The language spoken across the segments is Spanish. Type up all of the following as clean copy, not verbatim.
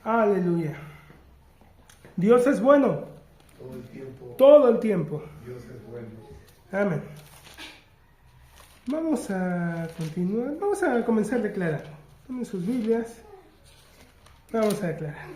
Aleluya. Dios es bueno. Todo el tiempo. Todo el tiempo. Dios es bueno. Amén. Vamos a continuar. Vamos a comenzar declarando. Tomen sus Biblias. Vamos a declarar.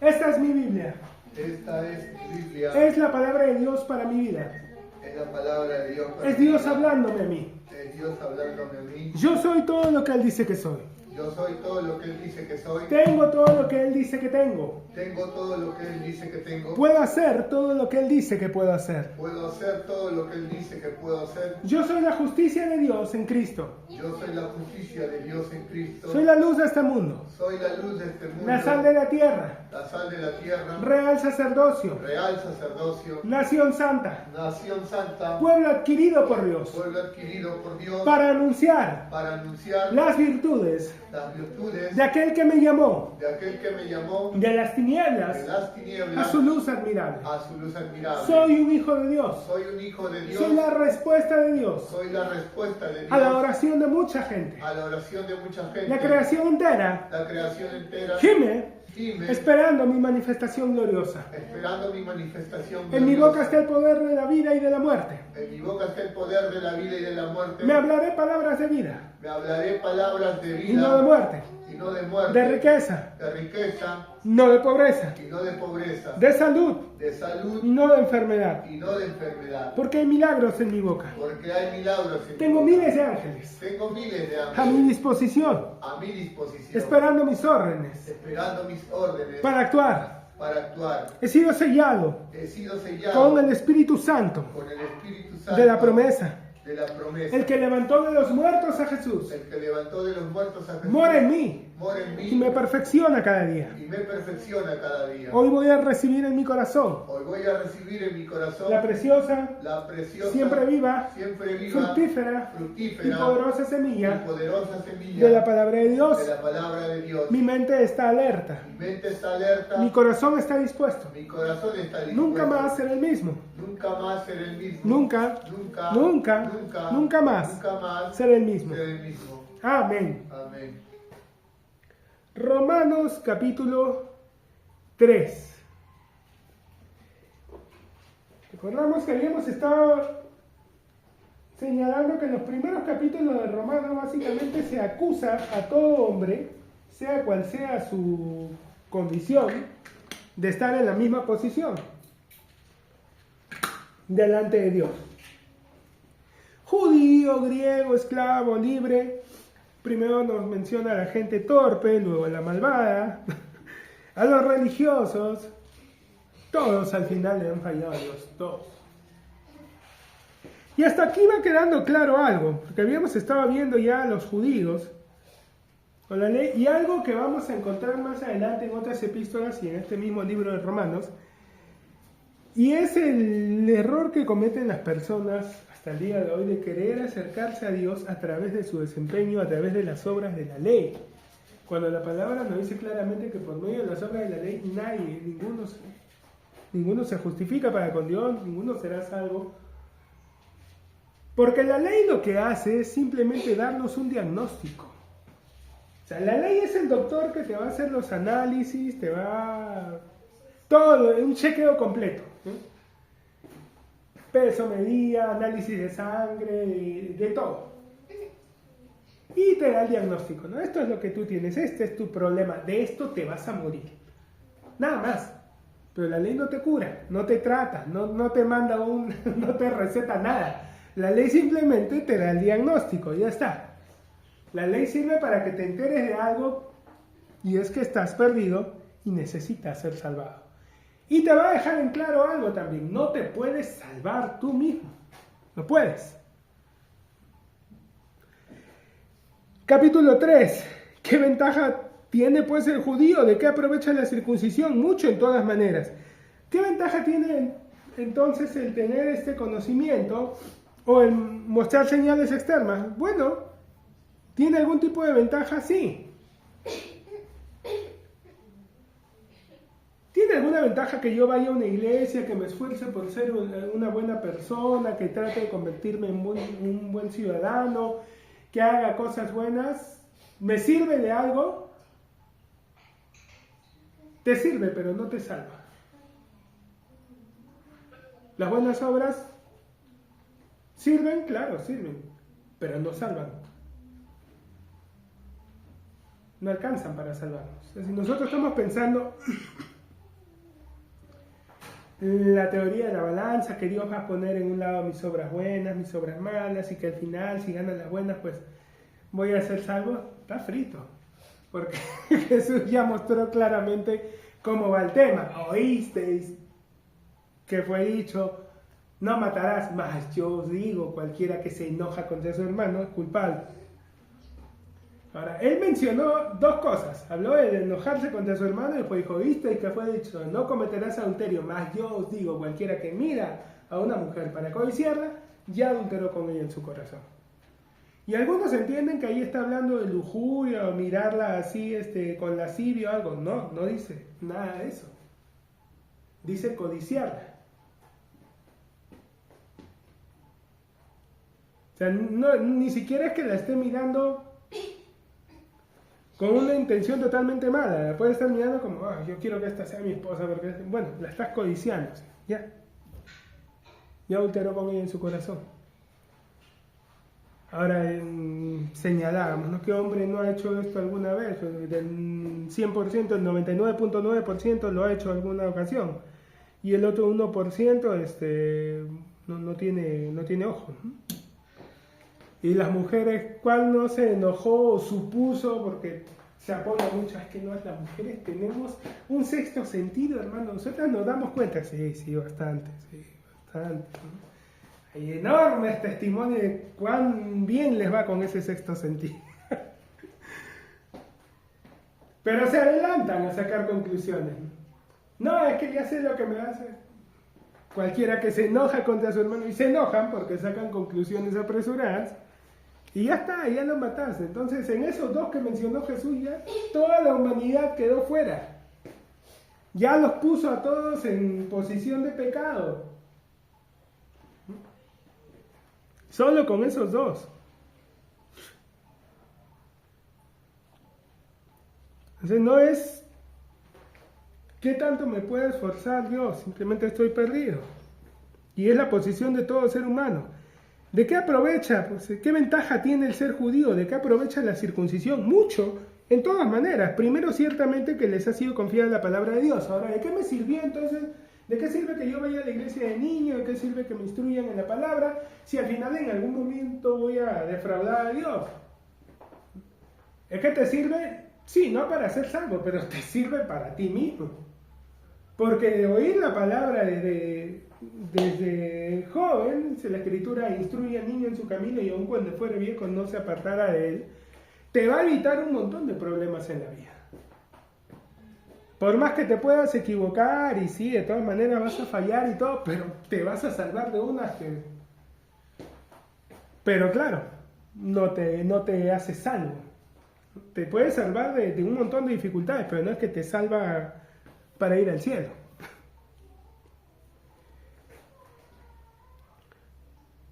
Esta es mi Biblia. Esta es mi Biblia. Es la palabra de Dios para mi vida. Es la palabra de Dios para Es mi Dios vida. hablándome a mí. Es Dios hablándome a mí. Yo soy todo lo que Él dice que soy. Yo soy todo lo que Él dice que soy. Tengo todo lo que Él dice que tengo. Tengo todo lo que Él dice que tengo. Puedo hacer todo lo que Él dice que puedo hacer. Puedo hacer todo lo que Él dice que puedo hacer. Yo soy la justicia de Dios en Cristo. Yo soy la justicia de Dios en Cristo. Soy la luz de este mundo. Soy la luz de este mundo. La sal de la tierra. La sal de la tierra. Real sacerdocio. Real sacerdocio. Nación santa. Nación santa. Pueblo adquirido por Dios. Pueblo adquirido por Dios. Para anunciar anunciar las virtudes las virtudes de aquel que me llamó de aquel que me llamó de las tinieblas de las a tinieblas su luz admirable. a su luz admirable. Soy un hijo de Dios. Soy un hijo de Dios. Soy la respuesta de Dios Soy la respuesta de Dios a la oración de mucha gente. a la oración de mucha gente. La creación entera La creación entera gime gime esperando mi manifestación gloriosa. esperando mi manifestación En mi gloriosa. boca está el poder de la vida y de la muerte. En mi boca está el poder de la vida y de la muerte. Me hablaré palabras de vida Me hablaré palabras de vida y no de muerte, y no de muerte, de riqueza, de riqueza no de pobreza, y no de pobreza, de salud de salud y no de enfermedad, y no de enfermedad. porque hay milagros en mi boca. Porque hay milagros en Tengo mi boca. miles de ángeles Tengo miles de a mi ángeles disposición, a mi disposición, esperando mis órdenes esperando mis órdenes para actuar. para actuar. He sido sellado He sido sellado con el Espíritu Santo con el Espíritu Santo de la promesa. de la promesa. El que levantó de los muertos a Jesús El que levantó de los muertos a Jesús mora en mí mora en mí y me perfecciona cada día. y me perfecciona cada día. Hoy voy a recibir en mi corazón Hoy voy a recibir en mi corazón la preciosa, la preciosa, siempre viva, siempre viva, fructífera y fructífera poderosa y semilla poderosa semilla de la palabra de Dios. de la palabra de Dios. Mi mente está alerta, Mi mente está alerta, mi corazón está dispuesto. mi corazón está dispuesto. Nunca más seré el mismo. Nunca más ser el mismo. Nunca, Nunca, nunca, nunca, nunca más nunca más seré el mismo. ser el mismo. Amén. Amén. Romanos capítulo 3. Recordamos que habíamos estado señalando que en los primeros capítulos de Romanos básicamente se acusa a todo hombre, sea cual sea su condición, de estar en la misma posición delante de Dios. Judío, griego, esclavo, libre. Primero nos menciona a la gente torpe, luego a la malvada, a los religiosos. Todos al final le han fallado a Dios, todos. Y hasta aquí va quedando claro algo, porque habíamos estado viendo ya a los judíos con la ley, y algo que vamos a encontrar más adelante en otras epístolas y en este mismo libro de Romanos, y es el error que cometen las personas hasta el día de hoy de querer acercarse a Dios a través de su desempeño, a través de las obras de la ley. Cuando la palabra nos dice claramente que por medio de las obras de la ley ninguno se justifica para con Dios, ninguno será salvo. Porque la ley lo que hace es simplemente darnos un diagnóstico. O sea, la ley es el doctor que te va a hacer los análisis, te va... todo, un chequeo completo, ¿no? Peso, medida, análisis de sangre, de todo. Y te da el diagnóstico, ¿no? Esto es lo que tú tienes, este es tu problema, de esto te vas a morir. Nada más. Pero la ley no te cura, no te trata, no te manda no te receta nada. La ley simplemente te da el diagnóstico y ya está. La ley sirve para que te enteres de algo, y es que estás perdido y necesitas ser salvado. Y te va a dejar en claro algo también: no te puedes salvar tú mismo, no puedes. Capítulo 3. ¿Qué ventaja tiene pues el judío? ¿De qué aprovecha la circuncisión? Mucho, en todas maneras. ¿Qué ventaja tiene entonces el tener este conocimiento o el mostrar señales externas? Bueno, ¿tiene algún tipo de ventaja? Sí. ¿Tiene alguna ventaja que yo vaya a una iglesia, que me esfuerce por ser una buena persona, que trate de convertirme en un buen ciudadano, que haga cosas buenas? ¿Me sirve de algo? te sirve, pero no te salva. Las buenas obras sirven, claro, sirven, pero no salvan. No alcanzan para salvarnos. O sea, si nosotros estamos pensando en la teoría de la balanza, que Dios va a poner en un lado mis obras buenas, mis obras malas, y que al final, si ganan las buenas, pues voy a ser salvo, está frito. Porque Jesús ya mostró claramente cómo va el tema. Oísteis que fue dicho, no matarás, mas yo os digo, cualquiera que se enoja contra su hermano es culpable. Ahora, él mencionó dos cosas. Habló de enojarse contra su hermano y después dijo, oísteis que fue dicho, no cometerás adulterio, mas yo os digo, cualquiera que mira a una mujer para codiciarla, ya adulteró con ella en su corazón. Y algunos entienden que ahí está hablando de lujuria o mirarla así con lascivia o algo. No, no dice nada de eso. Dice codiciarla. O sea, no, ni siquiera es que la esté mirando con una intención totalmente mala. La puede estar mirando como, yo quiero que esta sea mi esposa, porque, bueno, la estás codiciando. Ya. Ya adulteró con ella en su corazón. Ahora, señalábamos, ¿no? ¿Qué hombre no ha hecho esto alguna vez? Del 100%, el 99.9% lo ha hecho alguna ocasión. Y el otro 1% no tiene ojos, ¿no? Y las mujeres, ¿cuál no se enojó o supuso? Porque se apoya mucho, es que no, las mujeres tenemos un sexto sentido, hermano. Nosotras nos damos cuenta, sí, bastante, ¿no? Hay enormes testimonios de cuán bien les va con ese sexto sentido. Pero se adelantan a sacar conclusiones. No, es que ya sé lo que me hace. Cualquiera que se enoja contra su hermano, y se enojan porque sacan conclusiones apresuradas, y ya está, ya lo mataste. Entonces, en esos dos que mencionó Jesús, ya toda la humanidad quedó fuera. Ya los puso a todos en posición de pecado. Solo con esos dos. Entonces no es ¿qué tanto me puede esforzar Dios? Simplemente estoy perdido. Y es la posición de todo ser humano. ¿De qué aprovecha? Pues, ¿qué ventaja tiene el ser judío? ¿De qué aprovecha la circuncisión? Mucho, en todas maneras. Primero, ciertamente que les ha sido confiada la palabra de Dios. Ahora, ¿de qué me sirvió entonces? ¿De qué sirve que yo vaya a la iglesia de niño? ¿De qué sirve que me instruyan en la palabra? Si al final en algún momento voy a defraudar a Dios. ¿Es que te sirve? Sí, no para ser salvo, pero te sirve para ti mismo. Porque de oír la palabra desde joven, la Escritura instruye al niño en su camino y aun cuando fuere viejo no se apartará de él, te va a evitar un montón de problemas en la vida. Por más que te puedas equivocar y sí, de todas maneras vas a fallar y todo, pero te vas a salvar de unas que... Pero claro, no te hace salvo. Te puede salvar de un montón de dificultades, pero no es que te salva para ir al cielo.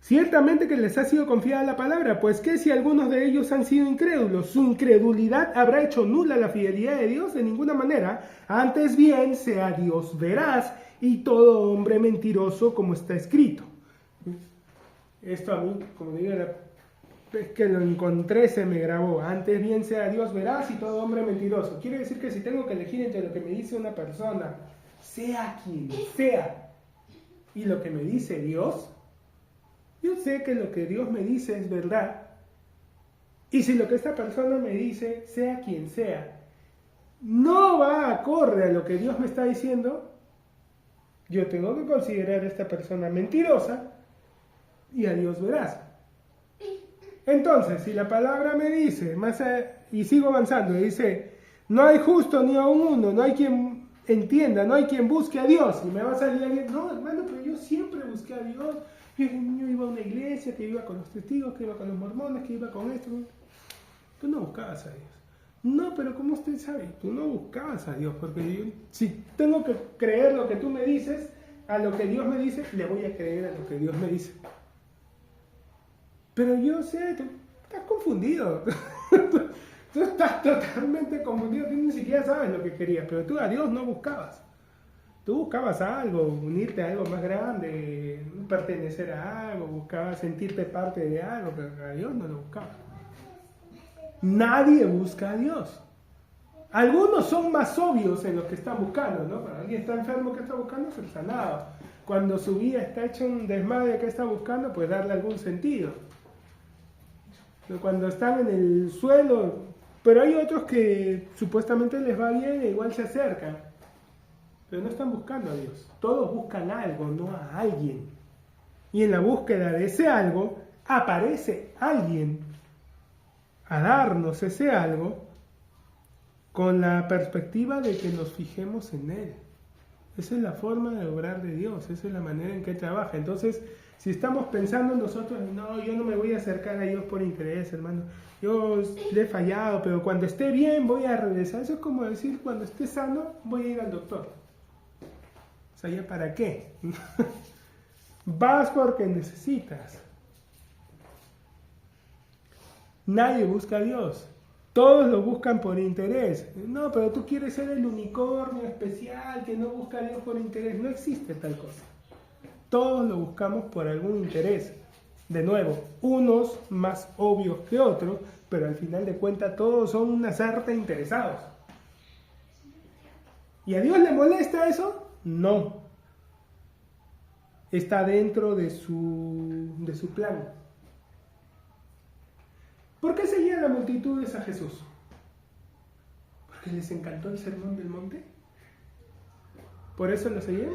Ciertamente que les ha sido confiada la palabra, pues que si algunos de ellos han sido incrédulos, su incredulidad habrá hecho nula la fidelidad de Dios de ninguna manera. Antes bien, sea Dios veraz y todo hombre mentiroso, como está escrito. Esto a mí, como digo, es que lo encontré, se me grabó. Antes bien sea Dios veraz y todo hombre mentiroso. Quiere decir que si tengo que elegir entre lo que me dice una persona, sea quien sea, y lo que me dice Dios, yo sé que lo que Dios me dice es verdad. Y si lo que esta persona me dice, sea quien sea, no va acorde a lo que Dios me está diciendo, yo tengo que considerar a esta persona mentirosa y a Dios veraz. Entonces, si la palabra me dice, y sigo avanzando, dice, no hay justo ni aun uno, no hay quien entienda, no hay quien busque a Dios, y me va a salir alguien, no hermano, pero yo siempre busqué a Dios, yo iba a una iglesia, que iba con los testigos, que iba con los mormones, que iba con esto. Tú no buscabas a Dios. No, pero ¿cómo usted sabe? Tú no buscabas a Dios, porque yo, si tengo que creer lo que tú me dices, a lo que Dios me dice, le voy a creer a lo que Dios me dice. Pero yo sé, tú estás confundido. Tú estás totalmente confundido, tú ni siquiera sabes lo que querías, pero tú a Dios no buscabas. Tú buscabas algo, unirte a algo más grande, pertenecer a algo, buscabas sentirte parte de algo, pero a Dios no lo buscabas. Nadie busca a Dios. Algunos son más obvios en los que están buscando, ¿no? Cuando alguien está enfermo, ¿qué está buscando? Ser sanado. Cuando su vida está hecha un desmadre, ¿qué está buscando? Pues darle algún sentido. Pero cuando están en el suelo, pero hay otros que supuestamente les va bien e igual se acercan. Pero no están buscando a Dios. Todos buscan algo, no a alguien. Y en la búsqueda de ese algo, aparece alguien a darnos ese algo con la perspectiva de que nos fijemos en Él. Esa es la forma de obrar de Dios, esa es la manera en que trabaja. Entonces, si estamos pensando en nosotros, no, yo no me voy a acercar a Dios por interés, hermano. Yo le he fallado, pero cuando esté bien voy a regresar. Eso es como decir, cuando esté sano voy a ir al doctor. O sea, ¿ya para qué? Vas porque necesitas. Nadie busca a Dios. Todos lo buscan por interés. No, pero tú quieres ser el unicornio especial que no busca a Dios por interés. No existe tal cosa. Todos lo buscamos por algún interés. De nuevo, unos más obvios que otros, pero al final de cuentas todos son una sarta interesados. ¿Y a Dios le molesta eso? No. Está dentro de su plan. ¿Por qué seguían las multitudes a Jesús? ¿Porque les encantó el sermón del monte? ¿Por eso lo seguían?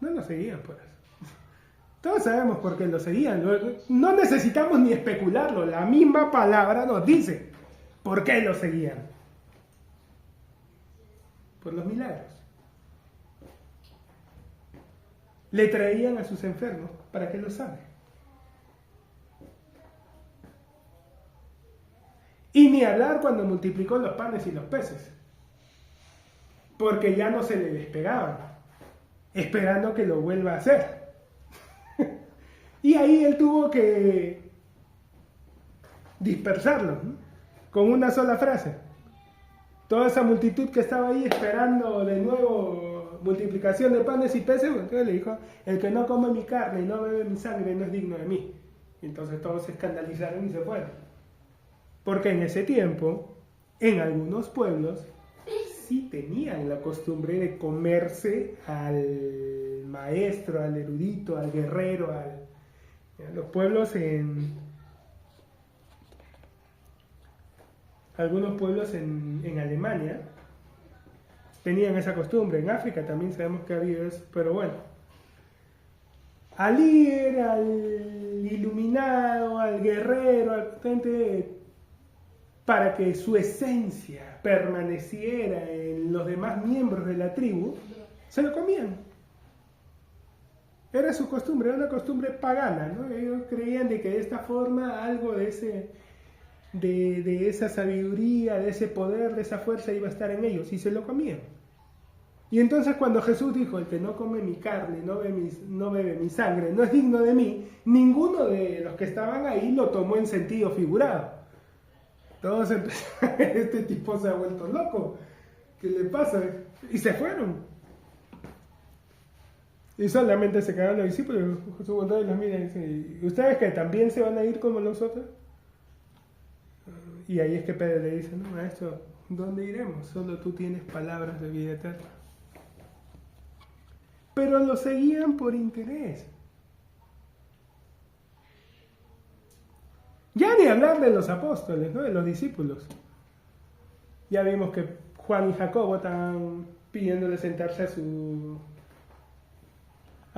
No lo seguían por eso. Todos sabemos por qué lo seguían. No necesitamos ni especularlo. La misma palabra nos dice por qué lo seguían. Por los milagros. Le traían a sus enfermos para que lo sane. Y ni hablar cuando multiplicó los panes y los peces. Porque ya no se le despegaban, esperando que lo vuelva a hacer. Y ahí él tuvo que dispersarlos, ¿no? Con una sola frase. Toda esa multitud que estaba ahí esperando de nuevo multiplicación de panes y peces, entonces le dijo, el que no come mi carne y no bebe mi sangre no es digno de mí. Y entonces todos se escandalizaron y se fueron. Porque en ese tiempo, en algunos pueblos, sí tenían la costumbre de comerse al maestro, al erudito, al guerrero, los pueblos algunos pueblos en Alemania tenían esa costumbre. En África también sabemos que había eso, pero bueno. Al líder, al iluminado, al guerrero, al potente, para que su esencia permaneciera en los demás miembros de la tribu, se lo comían. Era su costumbre, era una costumbre pagana, ¿no? Ellos creían de que de esta forma algo de esa sabiduría, de ese poder, de esa fuerza iba a estar en ellos, y se lo comían. Y entonces cuando Jesús dijo, el que no come mi carne, no bebe mi sangre, no es digno de mí, ninguno de los que estaban ahí lo tomó en sentido figurado. Todos empezaron, este tipo se ha vuelto loco, ¿qué le pasa? Y se fueron. Y solamente se quedaron los discípulos. Jesús volvió y los mira y dice, ¿ustedes que también se van a ir como los otros? Y ahí es que Pedro le dice, no, maestro, ¿dónde iremos? Solo tú tienes palabras de vida eterna. Pero lo seguían por interés. Ya ni hablar de los apóstoles, ¿no? De los discípulos. Ya vimos que Juan y Jacobo estaban pidiéndole sentarse a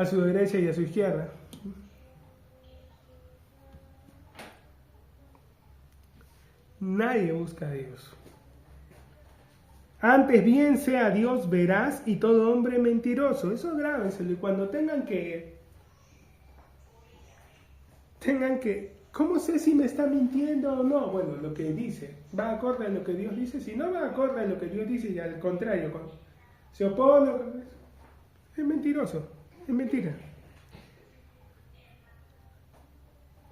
su derecha y a su izquierda. Nadie busca a Dios. Antes bien sea Dios veraz y todo hombre mentiroso. Eso es grave. Y cuando tengan que... ¿Cómo sé si me está mintiendo o no? Bueno, lo que dice. Va acorde a lo que Dios dice. Si no va acorde a lo que Dios dice y al contrario, se opone, es mentiroso. Es mentira.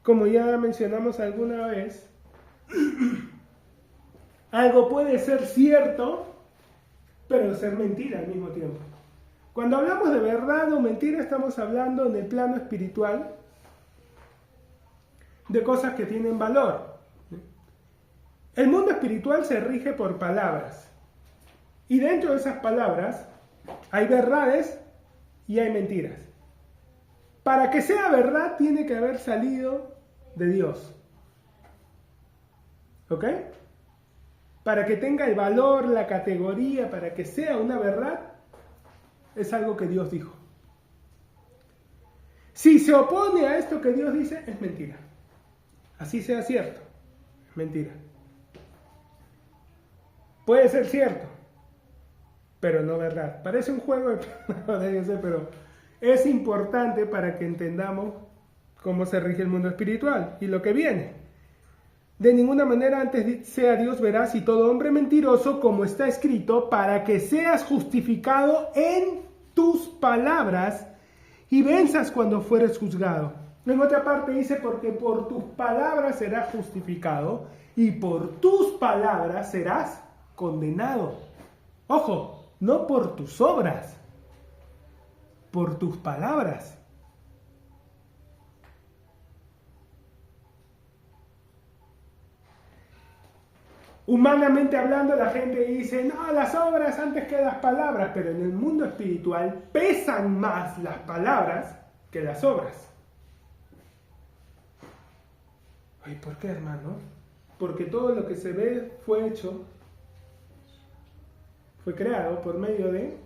Como ya mencionamos alguna vez, Algo puede ser cierto, pero ser mentira al mismo tiempo. Cuando hablamos de verdad o mentira, estamos hablando en el plano espiritual de cosas que tienen valor. El mundo espiritual se rige por palabras. Y dentro de esas palabras hay verdades y hay mentiras. Para que sea verdad tiene que haber salido de Dios. ¿Ok? Para que tenga el valor, la categoría, para que sea una verdad, es algo que Dios dijo. Si se opone a esto que Dios dice, es mentira. Así sea cierto, es mentira. Puede ser cierto, pero no verdad. Parece un juego de palabras, pero es importante para que entendamos cómo se rige el mundo espiritual y lo que viene. De ninguna manera antes sea Dios veraz y todo hombre mentiroso, como está escrito, para que seas justificado en tus palabras y venzas cuando fueres juzgado. En otra parte dice, porque por tus palabras serás justificado y por tus palabras serás condenado. Ojo, no por tus obras, por tus palabras. Humanamente hablando, la gente dice, no, las obras antes que las palabras, pero en el mundo espiritual pesan más las palabras que las obras. ¿Y por qué, hermano? Porque todo lo que se ve fue hecho, fue creado por medio de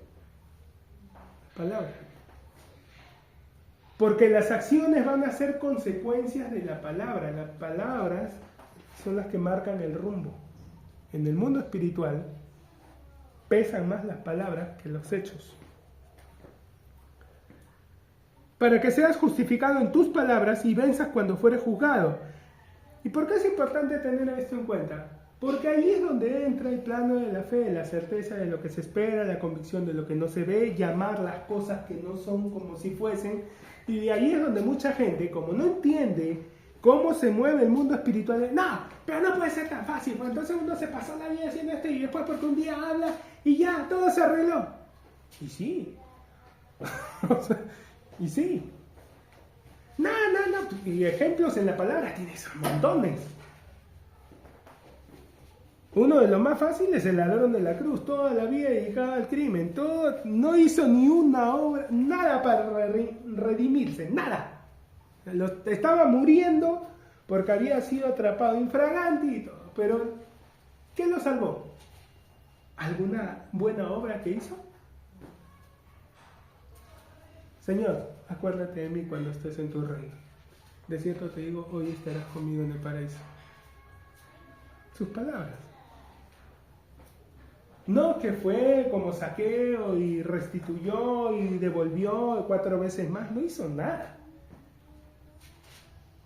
palabras. Porque las acciones van a ser consecuencias de la palabra. Las palabras son las que marcan el rumbo. En el mundo espiritual pesan más las palabras que los hechos. Para que seas justificado en tus palabras y venzas cuando fueres juzgado. ¿Y por qué es importante tener esto en cuenta? Porque ahí es donde entra el plano de la fe, la certeza de lo que se espera, la convicción de lo que no se ve, llamar las cosas que no son como si fuesen. Y ahí es donde mucha gente, como no entiende cómo se mueve el mundo espiritual, no, pero no puede ser tan fácil, pues entonces uno se pasó la vida haciendo esto y después porque un día habla y ya, todo se arregló. Y sí. Y sí. No. Y ejemplos en la palabra tienes montones. Uno de los más fáciles es el ladrón de la cruz, toda la vida dedicado al crimen, no hizo ni una obra, nada para redimirse, nada. Estaba muriendo porque había sido atrapado infraganti y todo, pero ¿qué lo salvó? ¿Alguna buena obra que hizo? Señor, acuérdate de mí cuando estés en tu reino. De cierto te digo, hoy estarás conmigo en el paraíso. Sus palabras. No que fue como saqueo y restituyó y devolvió 4 veces más, no hizo nada.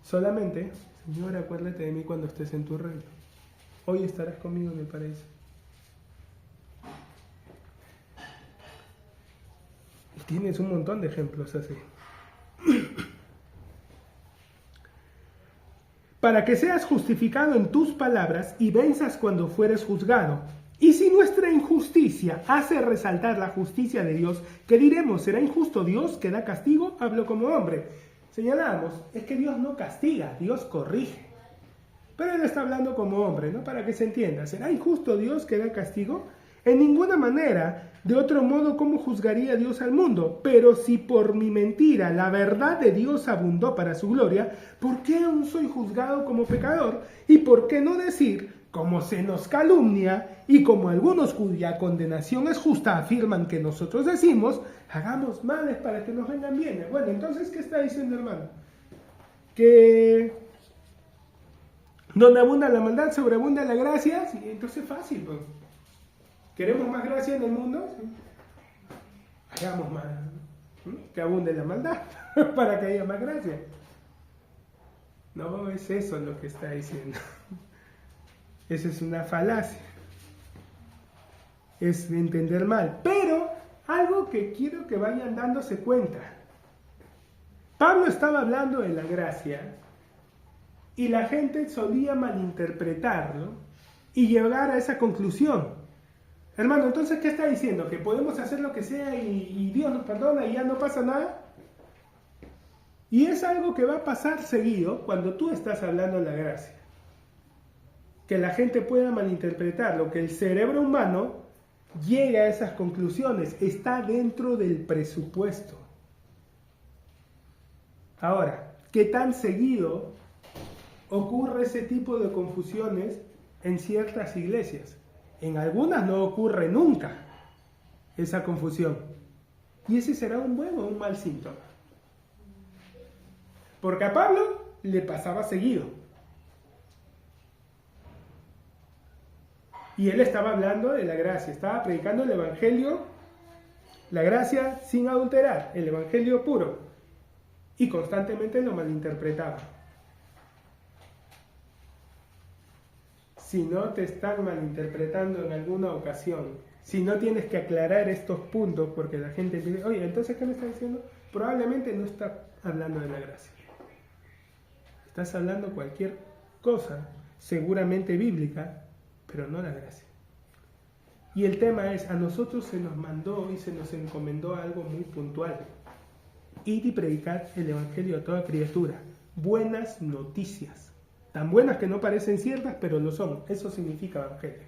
Solamente, Señor, acuérdate de mí cuando estés en tu reino. Hoy estarás conmigo en el paraíso. Y tienes un montón de ejemplos así. Para que seas justificado en tus palabras y venzas cuando fueres juzgado. Y si nuestra injusticia hace resaltar la justicia de Dios, ¿qué diremos? ¿Será injusto Dios que da castigo? Hablo como hombre. Señalamos, es que Dios no castiga, Dios corrige. Pero él está hablando como hombre, ¿no? Para que se entienda. ¿Será injusto Dios que da castigo? En ninguna manera. De otro modo, ¿cómo juzgaría Dios al mundo? Pero si por mi mentira la verdad de Dios abundó para su gloria, ¿por qué aún soy juzgado como pecador? ¿Y por qué no decir, como se nos calumnia y como algunos cuya condenación es justa afirman que nosotros decimos, hagamos males para que nos vengan bienes? Bueno, entonces, ¿qué está diciendo, hermano? Que donde abunda la maldad, sobreabunda la gracia. Sí, entonces es fácil, pues. ¿Queremos más gracia en el mundo? Sí. Hagamos más, que abunde la maldad para que haya más gracia. No es eso lo que está diciendo. Esa es una falacia. Es entender mal. Pero algo que quiero que vayan dándose cuenta. Pablo estaba hablando de la gracia Y la gente solía malinterpretarlo y llegar a esa conclusión. Hermano, entonces, ¿qué está diciendo? ¿Que podemos hacer lo que sea y Dios nos perdona y ya no pasa nada? Y es algo que va a pasar seguido cuando tú estás hablando de la gracia. Que la gente pueda malinterpretarlo, que el cerebro humano llegue a esas conclusiones, está dentro del presupuesto. Ahora, ¿qué tan seguido ocurre ese tipo de confusiones en ciertas iglesias? En algunas no ocurre nunca esa confusión. Y ese será un buen o un mal síntoma. Porque a Pablo le pasaba seguido. Y él estaba hablando de la gracia, estaba predicando el evangelio, la gracia sin adulterar, el evangelio puro. Y constantemente lo malinterpretaba. Si no te están malinterpretando en alguna ocasión, si no tienes que aclarar estos puntos porque la gente dice, oye, entonces ¿qué me está diciendo? Probablemente no está hablando de la gracia. Estás hablando cualquier cosa, seguramente bíblica, pero no la gracia. Y el tema es, a nosotros se nos mandó y se nos encomendó algo muy puntual. Ir y predicar el evangelio a toda criatura. Buenas noticias. Tan buenas que no parecen ciertas, pero lo son. Eso significa evangelio.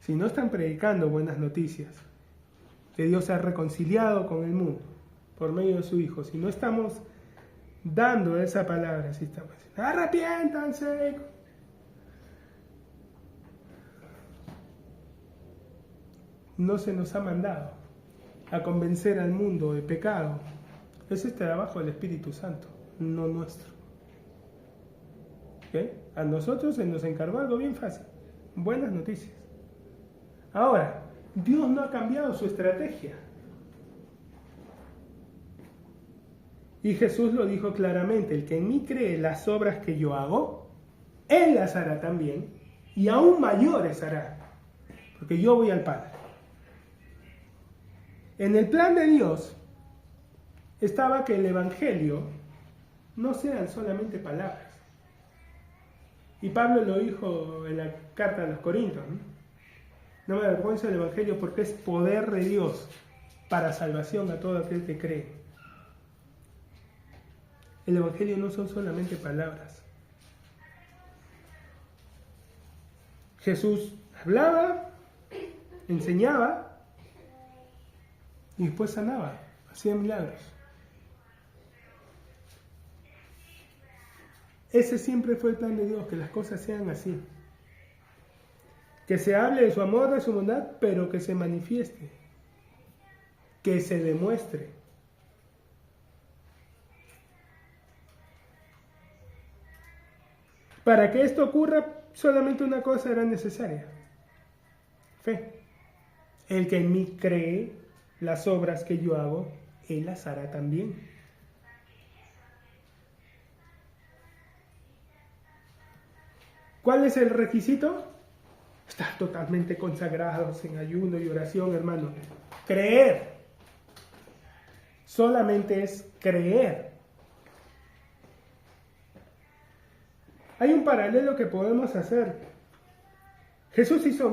Si no están predicando buenas noticias, que Dios se ha reconciliado con el mundo por medio de su Hijo, si no estamos dando esa palabra, si estamos diciendo, arrepiéntanse. No se nos ha mandado a convencer al mundo de pecado. Ese es el trabajo del Espíritu Santo, no nuestro. ¿Okay? A nosotros se nos encargó algo bien fácil. Buenas noticias. Ahora, Dios no ha cambiado su estrategia. Y Jesús lo dijo claramente, el que en mí cree las obras que yo hago, Él las hará también, y aún mayores hará, porque yo voy al Padre. En el plan de Dios estaba que el Evangelio no sean solamente palabras. Y Pablo lo dijo en la carta a los Corintios, no me avergüenzo del Evangelio porque es poder de Dios para salvación a todo aquel que cree. El Evangelio no son solamente palabras. Jesús hablaba, enseñaba y después sanaba, hacía milagros. Ese siempre fue el plan de Dios, que las cosas sean así. Que se hable de su amor, de su bondad, pero que se manifieste, que se demuestre. Para que esto ocurra, solamente una cosa era necesaria: fe. El que en mí cree las obras que yo hago, Él las hará también. ¿Cuál es el requisito? Estar totalmente consagrados en ayuno y oración, hermano. Creer. Solamente es creer. Hay un paralelo que podemos hacer. Jesús hizo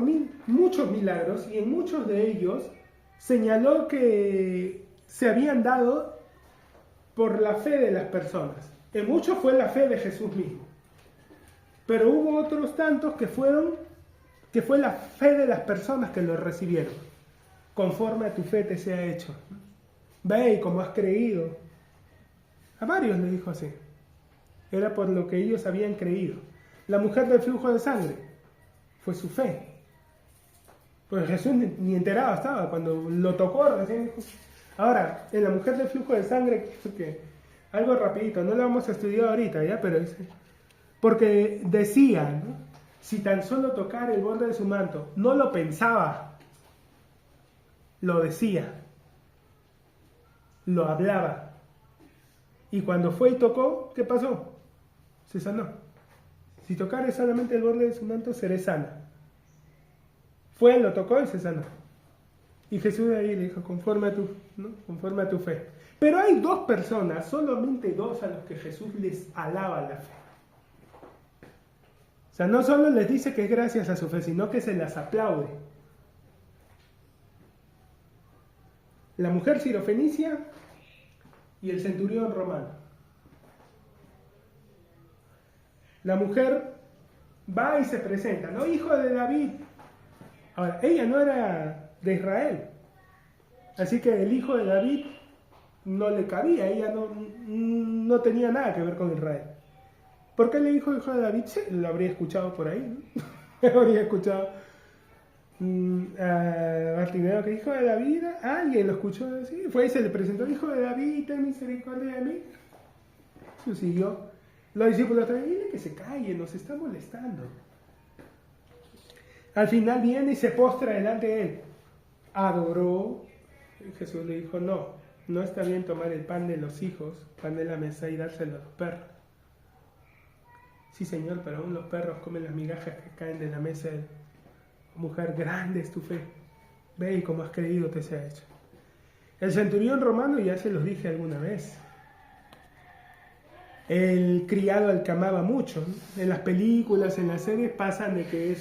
muchos milagros y en muchos de ellos señaló que se habían dado por la fe de las personas. En muchos fue la fe de Jesús mismo. Pero hubo otros tantos que fue la fe de las personas que lo recibieron. Conforme a tu fe te sea hecho. Ve y como has creído. A varios le dijo así. Era por lo que ellos habían creído. La mujer del flujo de sangre fue su fe. Pues Jesús ni enterado estaba. Cuando lo tocó recién dijo. Ahora, en la mujer del flujo de sangre, que algo rapidito, no lo vamos a estudiar ahorita, ¿ya? Pero porque decía, ¿no? Si tan solo tocar el borde de su manto, no lo pensaba, lo decía, lo hablaba. Y cuando fue y tocó, ¿qué pasó? Se sanó. Si tocar solamente el borde de su manto, seré sana. Fue, lo tocó y se sanó. Y Jesús de ahí le dijo, conforme a tu fe. Pero hay dos personas, solamente dos, a los que Jesús les alaba la fe. O sea, no solo les dice que es gracias a su fe, sino que se las aplaude. La mujer sirofenicia y el centurión romano. La mujer va y se presenta, ¿no? Hijo de David. Ahora, ella no era de Israel. Así que el hijo de David no le cabía, ella no tenía nada que ver con Israel. ¿Por qué le dijo hijo de David? Sí, lo habría escuchado por ahí, ¿no? Habría escuchado a Bartimeo que hijo de David, alguien lo escuchó así, fue y se le presentó, hijo de David, ten misericordia de mí. Eso siguió. Los discípulos también, dile que se calle, nos está molestando. Al final viene y se postra delante de él. Adoró. Jesús le dijo, no está bien tomar el pan de los hijos, pan de la mesa y dárselo a los perros. Sí, Señor, pero aún los perros comen las migajas que caen de la mesa. Mujer, grande es tu fe. Ve y como has creído te sea hecho. El centurión romano, ya se los dije alguna vez. El criado al que amaba mucho. En las películas, en las series pasan de que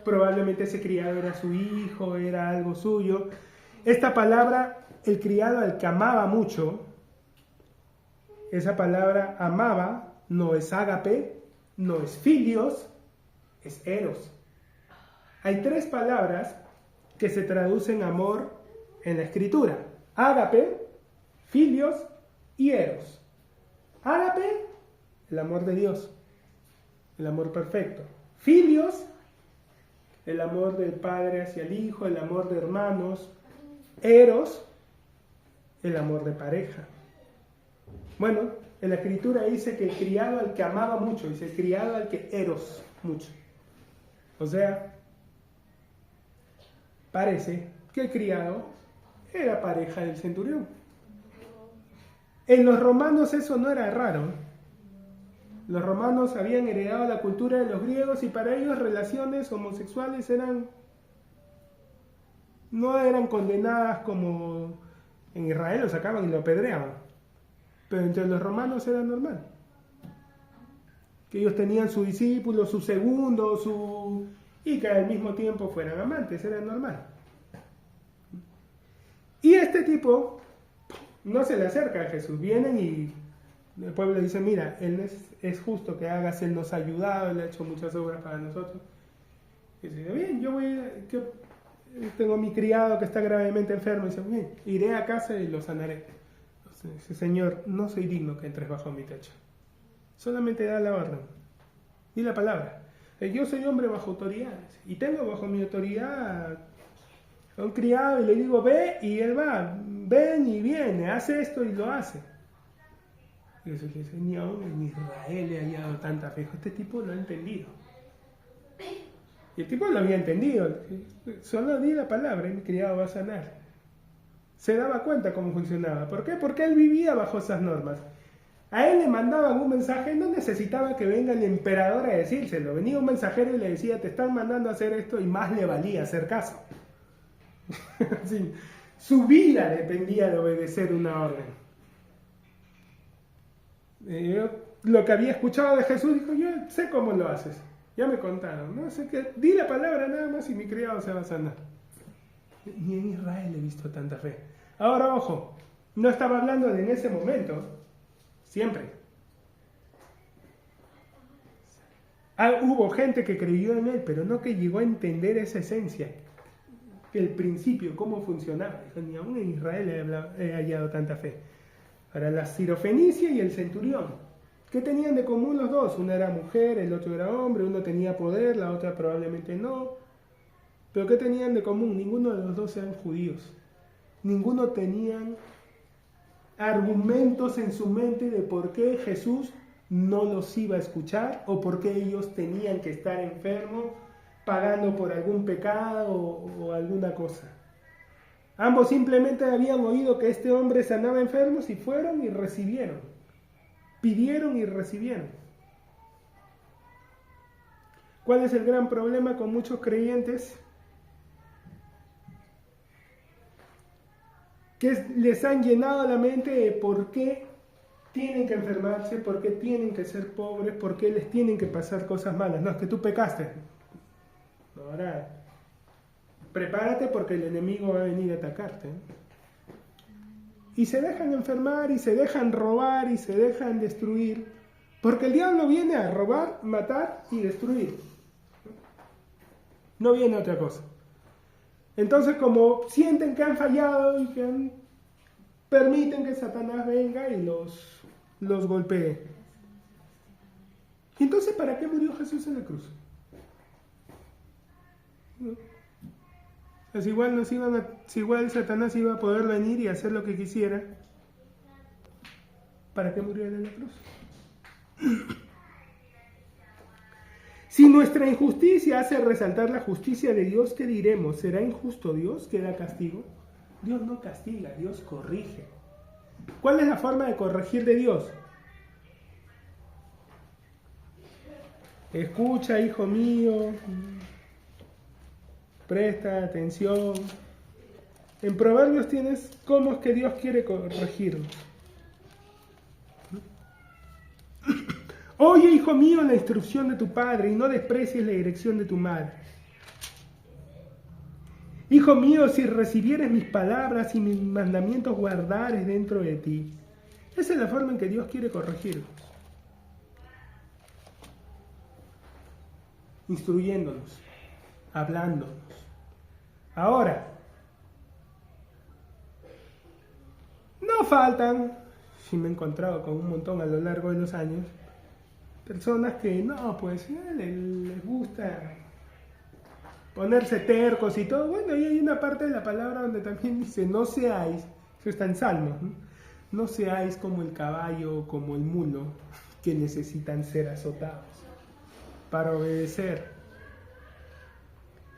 probablemente ese criado era su hijo, era algo suyo. Esta palabra, el criado al que amaba mucho, esa palabra amaba no es ágape, no es filios, es eros. Hay tres palabras que se traducen amor en la escritura. Ágape, filios y eros. Ágape, el amor de Dios, el amor perfecto. Filios, el amor del padre hacia el hijo, el amor de hermanos. Eros, el amor de pareja. Bueno, en la escritura dice que el criado al que amaba mucho, dice el criado al que eros mucho. O sea, parece que el criado era pareja del centurión. En los romanos eso no era raro. Los romanos habían heredado la cultura de los griegos y para ellos relaciones homosexuales no eran condenadas como en Israel, lo sacaban y lo apedreaban. Pero entre los romanos era normal. Que ellos tenían su discípulo, su segundo, y que al mismo tiempo fueran amantes, era normal. Y este tipo no se le acerca a Jesús. Vienen y el pueblo le dice, mira, él es justo que hagas, él nos ha ayudado, él ha hecho muchas obras para nosotros. Y dice, bien, tengo a mi criado que está gravemente enfermo. Y dice, bien, iré a casa y lo sanaré. Entonces, dice, Señor, no soy digno que entres bajo mi techo. Solamente da la orden. Di la palabra. Yo soy hombre bajo autoridad. Y tengo bajo mi autoridad a un criado y le digo, ve, y él va. Ven y viene, hace esto y lo hace. Y Jesús le dice, ni aún en Israel he hallado tanta fe. Este tipo lo ha entendido. Y el tipo lo había entendido. Solo di la palabra y mi criado va a sanar. Se daba cuenta cómo funcionaba. ¿Por qué? Porque él vivía bajo esas normas. A él le mandaban un mensaje, no necesitaba que venga el emperador a decírselo. Venía un mensajero y le decía, te están mandando a hacer esto, y más le valía hacer caso. Sí, su vida dependía de obedecer una orden. Yo, lo que había escuchado de Jesús, dijo, yo sé cómo lo haces. Ya me contaron, ¿no? Sé que di la palabra nada más y mi criado se va a sanar. Ni en Israel he visto tanta fe. Ahora, ojo, no estaba hablando de en ese momento, siempre. Hubo gente que creyó en él, pero no que llegó a entender esa esencia, el principio, cómo funcionaba. Dijo, ni aún en Israel he hallado tanta fe. Ahora, la sirofenicia y el centurión. ¿Qué tenían de común los dos? Una era mujer, el otro era hombre, uno tenía poder, la otra probablemente no. ¿Pero qué tenían de común? Ninguno de los dos eran judíos. Ninguno tenían argumentos en su mente de por qué Jesús no los iba a escuchar o por qué ellos tenían que estar enfermos pagando por algún pecado o alguna cosa. Ambos simplemente habían oído que este hombre sanaba enfermos y fueron y recibieron. Pidieron y recibieron. ¿Cuál es el gran problema con muchos creyentes? que les han llenado la mente de por qué tienen que enfermarse, por qué tienen que ser pobres, por qué les tienen que pasar cosas malas. No, es que tú pecaste. Ahora, prepárate porque el enemigo va a venir a atacarte. Y se dejan enfermar, y se dejan robar, y se dejan destruir, porque el diablo viene a robar, matar y destruir. No viene otra cosa. Entonces, como sienten que han fallado y que permiten que Satanás venga y los golpee. ¿Y entonces para qué murió Jesús en la cruz? Pues igual, si igual Satanás iba a poder venir y hacer lo que quisiera, ¿para qué murió él en la cruz? Si nuestra injusticia hace resaltar la justicia de Dios, ¿qué diremos? ¿Será injusto Dios que da castigo? Dios no castiga, Dios corrige. ¿Cuál es la forma de corregir de Dios? Escucha, hijo mío, presta atención. En Proverbios tienes cómo es que Dios quiere corregirnos. Oye, hijo mío, la instrucción de tu padre y no desprecies la dirección de tu madre. Hijo mío, si recibieres mis palabras y mis mandamientos guardares dentro de ti. Esa es la forma en que Dios quiere corregirnos. Instruyéndonos, hablándonos. Ahora, no faltan, si me he encontrado con un montón a lo largo de los años, personas que no, pues les gusta ponerse tercos y todo. Bueno, y hay una parte de la palabra donde también dice, no seáis, eso está en Salmos, ¿no? No seáis como el caballo o como el mulo que necesitan ser azotados para obedecer.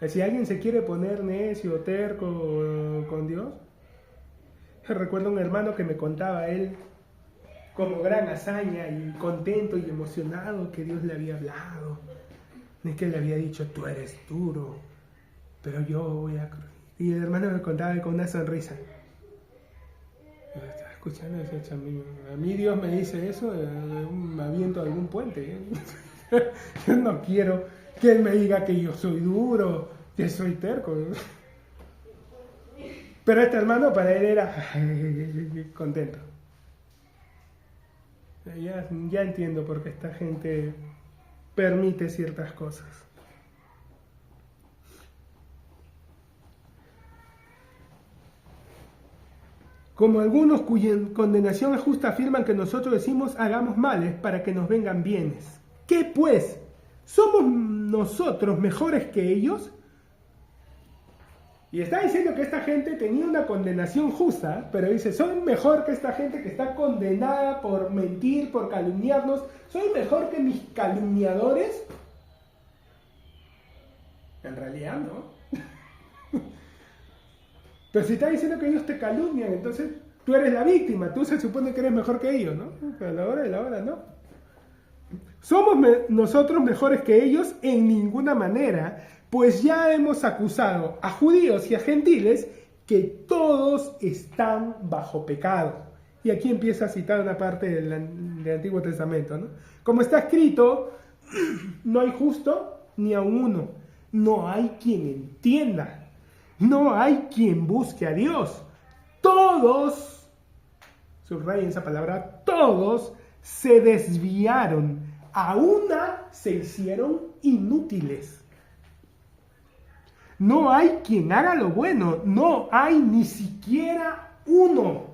Si alguien se quiere poner necio o terco con Dios, recuerdo un hermano que me contaba él como gran hazaña y contento y emocionado que Dios le había hablado, es que le había dicho, tú eres duro, pero yo voy a... Y el hermano me contaba con una sonrisa. Yo estaba escuchando y decía, a mí Dios me dice eso, me aviento a algún puente. Yo no quiero que Él me diga que yo soy duro, que soy terco. Pero este hermano para él era contento. Ya entiendo por qué esta gente permite ciertas cosas. Como algunos cuya condenación es justa afirman que nosotros decimos hagamos males para que nos vengan bienes. ¿Qué pues? ¿Somos nosotros mejores que ellos? Y está diciendo que esta gente tenía una condenación justa, pero dice, soy mejor que esta gente que está condenada por mentir, por calumniarnos. ¿Soy mejor que mis calumniadores? En realidad no. Pero si está diciendo que ellos te calumnian, entonces tú eres la víctima, tú se supone que eres mejor que ellos, ¿no? Pero a la hora de la hora no. ¿Somos nosotros mejores que ellos? En ninguna manera, pues ya hemos acusado a judíos y a gentiles que todos están bajo pecado. Y aquí empieza a citar una parte del Antiguo Testamento, ¿no? Como está escrito, no hay justo ni a uno, no hay quien entienda, no hay quien busque a Dios. Todos, subrayen esa palabra, todos se desviaron, a una se hicieron inútiles. No hay quien haga lo bueno, no hay ni siquiera uno.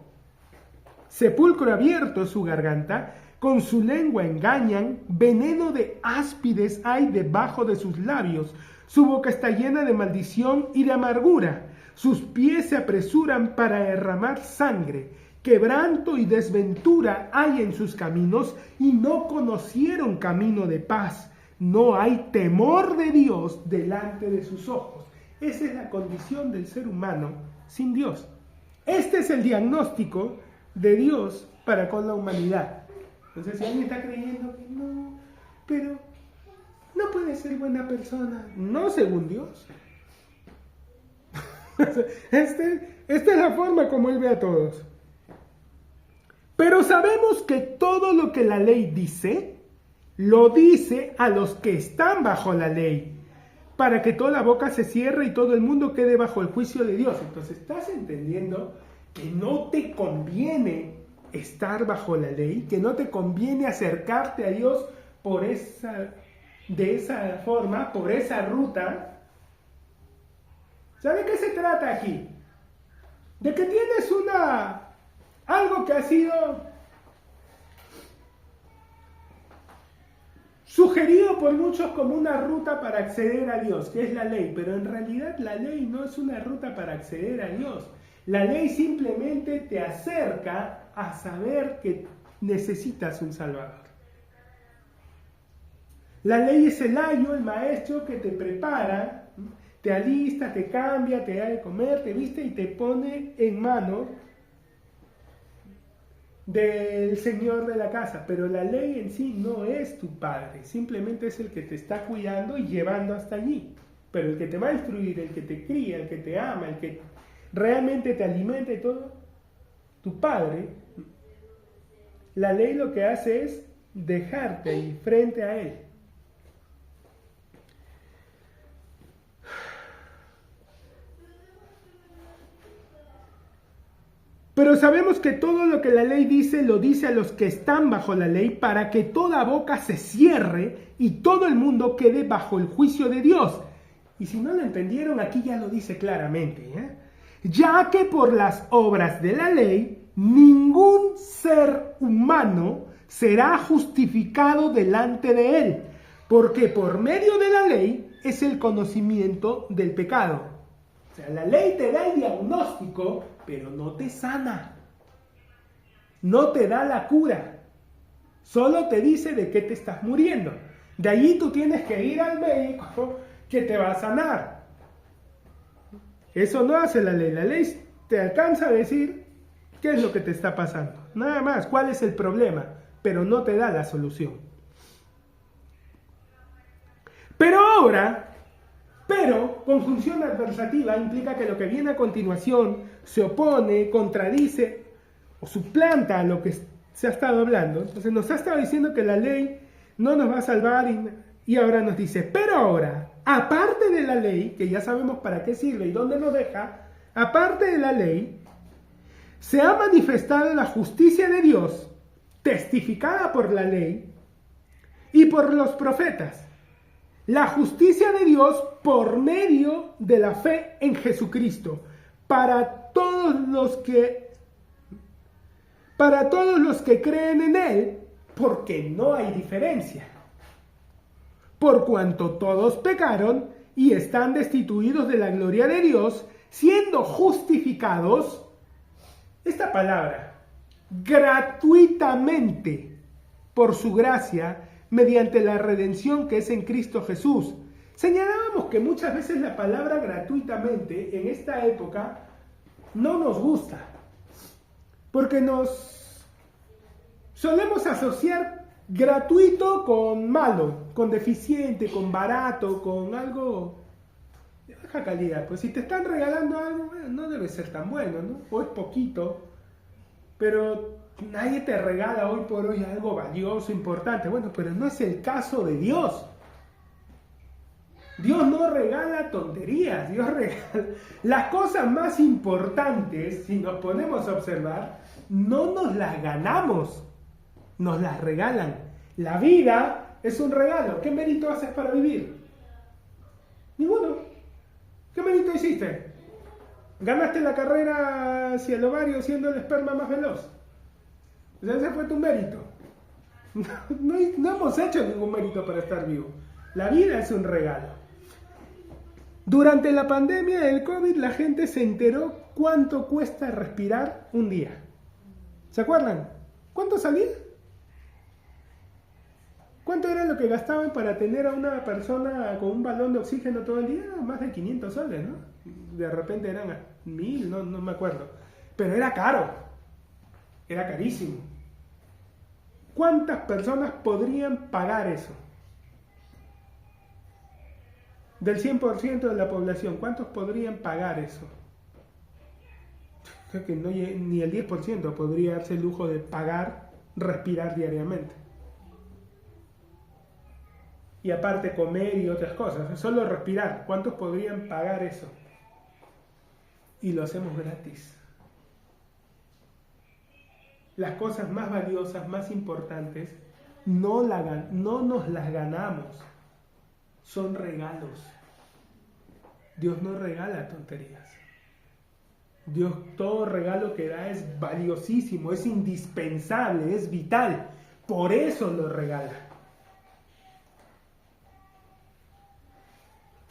Sepulcro abierto es su garganta, con su lengua engañan, veneno de áspides hay debajo de sus labios, su boca está llena de maldición y de amargura, sus pies se apresuran para derramar sangre, quebranto y desventura hay en sus caminos y no conocieron camino de paz, no hay temor de Dios delante de sus ojos. Esa es la condición del ser humano sin Dios. Este es el diagnóstico de Dios para con la humanidad. Entonces, si alguien está creyendo que no, pero no puede ser buena persona, no según Dios. Esta es la forma como Él ve a todos. Pero sabemos que todo lo que la ley dice, lo dice a los que están bajo la ley, para que toda boca se cierre y todo el mundo quede bajo el juicio de Dios. Entonces, ¿estás entendiendo que no te conviene estar bajo la ley? Que no te conviene acercarte a Dios de esa forma, por esa ruta. ¿Sabe qué se trata aquí? De que tienes algo que ha sido sugerido por muchos como una ruta para acceder a Dios, que es la ley, pero en realidad la ley no es una ruta para acceder a Dios. La ley simplemente te acerca a saber que necesitas un Salvador. La ley es el ayo, el maestro que te prepara, te alista, te cambia, te da de comer, te viste y te pone en manos del Señor de la casa. Pero la ley en sí no es tu padre, simplemente es el que te está cuidando y llevando hasta allí. Pero el que te va a instruir, el que te cría, el que te ama, el que realmente te alimenta y todo, tu padre, la ley lo que hace es dejarte ahí frente a él. Pero sabemos que todo lo que la ley dice, lo dice a los que están bajo la ley, para que toda boca se cierre y todo el mundo quede bajo el juicio de Dios. Y si no lo entendieron, aquí ya lo dice claramente, ya que por las obras de la ley, ningún ser humano será justificado delante de él, porque por medio de la ley es el conocimiento del pecado. O sea, la ley te da el diagnóstico, pero no te sana, no te da la cura, solo te dice de qué te estás muriendo. De allí tú tienes que ir al médico que te va a sanar. Eso no hace la ley te alcanza a decir qué es lo que te está pasando, nada más, cuál es el problema, pero no te da la solución. Pero conjunción adversativa implica que lo que viene a continuación se opone, contradice o suplanta a lo que se ha estado hablando. Entonces nos ha estado diciendo que la ley no nos va a salvar y ahora nos dice, pero ahora, aparte de la ley, que ya sabemos para qué sirve y dónde nos deja, aparte de la ley, se ha manifestado la justicia de Dios, testificada por la ley y por los profetas. La justicia de Dios por medio de la fe en Jesucristo, para todos los que creen en Él, porque no hay diferencia. Por cuanto todos pecaron y están destituidos de la gloria de Dios, siendo justificados, esta palabra, gratuitamente, por su gracia, mediante la redención que es en Cristo Jesús. Señalábamos que muchas veces la palabra gratuitamente en esta época no nos gusta, porque nos solemos asociar gratuito con malo, con deficiente, con barato, con algo de baja calidad. Pues si te están regalando algo, bueno, no debe ser tan bueno, ¿no? O es poquito, pero nadie te regala hoy por hoy algo valioso, importante. Bueno, pero no es el caso de Dios. Dios no regala tonterías, Dios regala las cosas más importantes. Si nos ponemos a observar, no nos las ganamos, nos las regalan. La vida es un regalo. ¿Qué mérito haces para vivir? Ninguno. ¿Qué mérito hiciste? ¿Ganaste la carrera hacia el ovario siendo el esperma más veloz? Ese fue tu mérito. No hemos hecho ningún mérito para estar vivos. La vida es un regalo. Durante la pandemia del COVID, la gente se enteró cuánto cuesta respirar un día. ¿Se acuerdan? ¿Cuánto salía? ¿Cuánto era lo que gastaban para tener a una persona con un balón de oxígeno todo el día? Más de 500 soles, ¿no? De repente eran 1000, no me acuerdo. Pero era caro. Era carísimo. ¿Cuántas personas podrían pagar eso? Del 100% de la población, ¿cuántos podrían pagar eso? O sea que ni el 10% podría darse el lujo de pagar respirar diariamente. Y aparte comer y otras cosas, solo respirar. ¿Cuántos podrían pagar eso? Y lo hacemos gratis. Las cosas más valiosas, más importantes, no nos las ganamos. Son regalos. Dios no regala tonterías. Dios, todo regalo que da es valiosísimo, es indispensable, es vital. Por eso lo regala.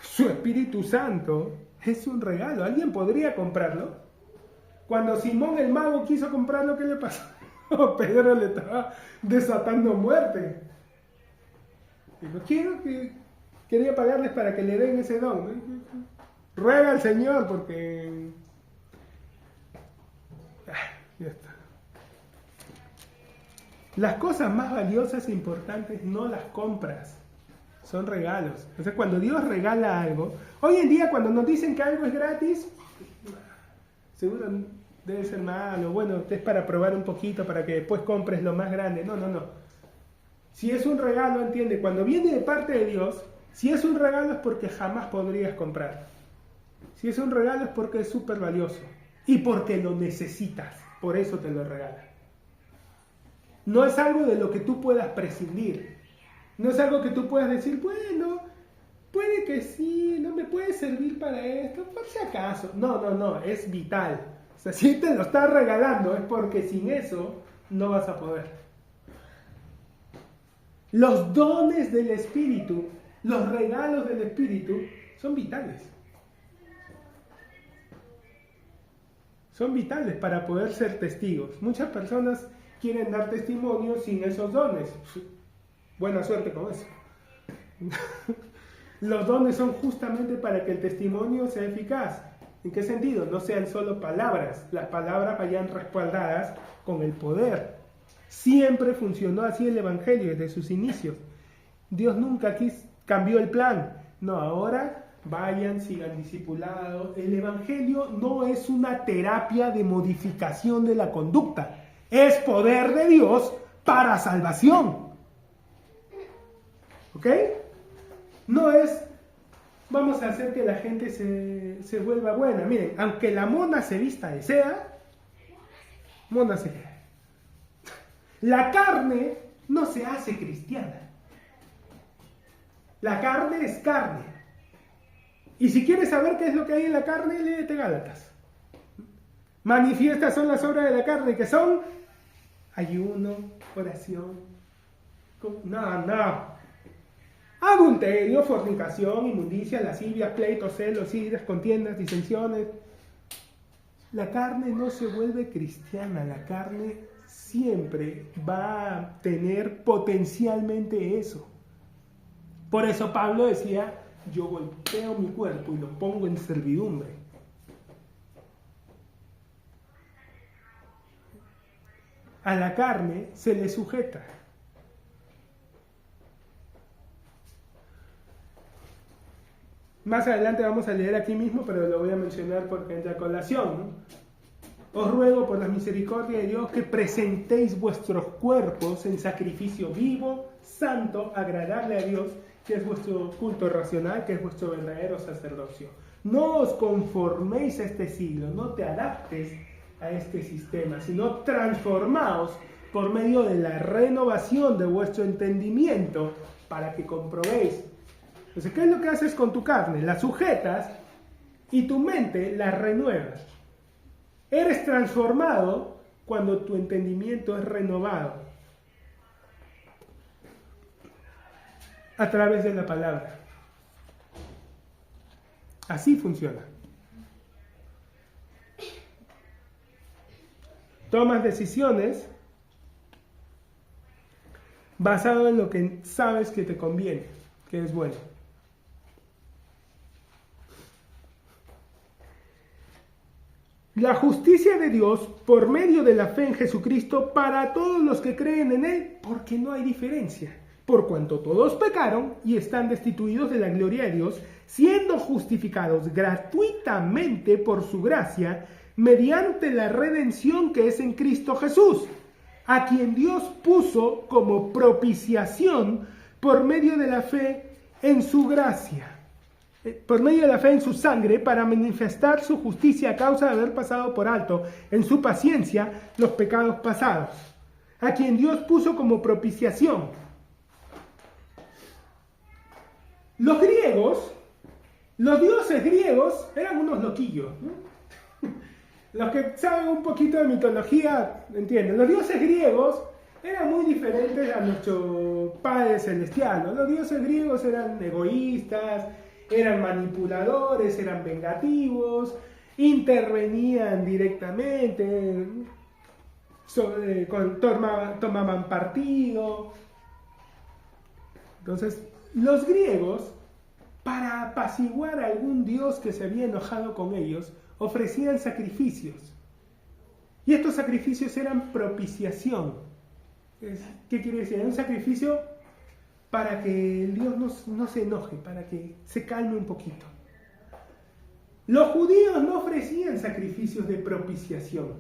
Su Espíritu Santo es un regalo. ¿Alguien podría comprarlo? Cuando Simón el mago quiso comprarlo, ¿qué le pasó? Pedro le estaba desatando muerte. Dijo, quería pagarles para que le den ese don. Ruega al Señor porque... ya está. Las cosas más valiosas e importantes no las compras. Son regalos. O sea, cuando Dios regala algo, hoy en día cuando nos dicen que algo es gratis, seguro debe ser malo, bueno, es para probar un poquito, para que después compres lo más grande. No. Si es un regalo, entiende, cuando viene de parte de Dios, si es un regalo es porque jamás podrías comprar. Si es un regalo es porque es súper valioso y porque lo necesitas, por eso te lo regala. No es algo de lo que tú puedas prescindir. No es algo que tú puedas decir, bueno, puede que sí, no me puede servir para esto, por si acaso. No, es vital. O sea, si te lo estás regalando es porque sin eso no vas a poder. Los dones del Espíritu, los regalos del Espíritu son vitales. Son vitales para poder ser testigos. Muchas personas quieren dar testimonio sin esos dones. Buena suerte con eso. Los dones son justamente para que el testimonio sea eficaz. ¿En qué sentido? No sean solo palabras. Las palabras vayan respaldadas con el poder. Siempre funcionó así el Evangelio desde sus inicios. Dios nunca cambió el plan. No, ahora vayan, sigan discipulados. El Evangelio no es una terapia de modificación de la conducta. Es poder de Dios para salvación. ¿Ok? No es, vamos a hacer que la gente se vuelva buena. Miren, aunque la mona se vista de seda, mona se queda. La carne no se hace cristiana. La carne es carne. Y si quieres saber qué es lo que hay en la carne, léete Gálatas. Manifiestas son las obras de la carne, que son ayuno, oración. No. Adulterio, fornicación, inmundicia, lascivias, pleitos, celos, iras, contiendas, disensiones. La carne no se vuelve cristiana, la carne siempre va a tener potencialmente eso. Por eso Pablo decía, yo golpeo mi cuerpo y lo pongo en servidumbre. A la carne se le sujeta. Más adelante vamos a leer aquí mismo, pero lo voy a mencionar porque entra a colación, ¿no? Os ruego por la misericordia de Dios que presentéis vuestros cuerpos en sacrificio vivo, santo, agradable a Dios, que es vuestro culto racional, que es vuestro verdadero sacerdocio. No os conforméis a este siglo, no te adaptes a este sistema, sino transformaos por medio de la renovación de vuestro entendimiento para que comprobéis. Entonces, ¿qué es lo que haces con tu carne? La sujetas y tu mente la renuevas. Eres transformado cuando tu entendimiento es renovado a través de la palabra. Así funciona. Tomas decisiones basado en lo que sabes que te conviene, que es bueno. La justicia de Dios por medio de la fe en Jesucristo para todos los que creen en Él, porque no hay diferencia. Por cuanto todos pecaron y están destituidos de la gloria de Dios, siendo justificados gratuitamente por su gracia, mediante la redención que es en Cristo Jesús, a quien Dios puso como propiciación por medio de la fe en su gracia, por medio de la fe en su sangre, para manifestar su justicia a causa de haber pasado por alto en su paciencia los pecados pasados, a quien Dios puso como propiciación. Los griegos, los dioses griegos eran unos loquillos, ¿no? Los que saben un poquito de mitología entienden. Los dioses griegos eran muy diferentes a nuestro Padre Celestial, ¿no? Los dioses griegos eran egoístas, eran manipuladores, eran vengativos, intervenían directamente, tomaban partido. Entonces, los griegos, para apaciguar a algún dios que se había enojado con ellos, ofrecían sacrificios. Y estos sacrificios eran propiciación. ¿Qué quiere decir? Era un sacrificio para que el Dios no se enoje, para que se calme un poquito. Los judíos no ofrecían sacrificios de propiciación.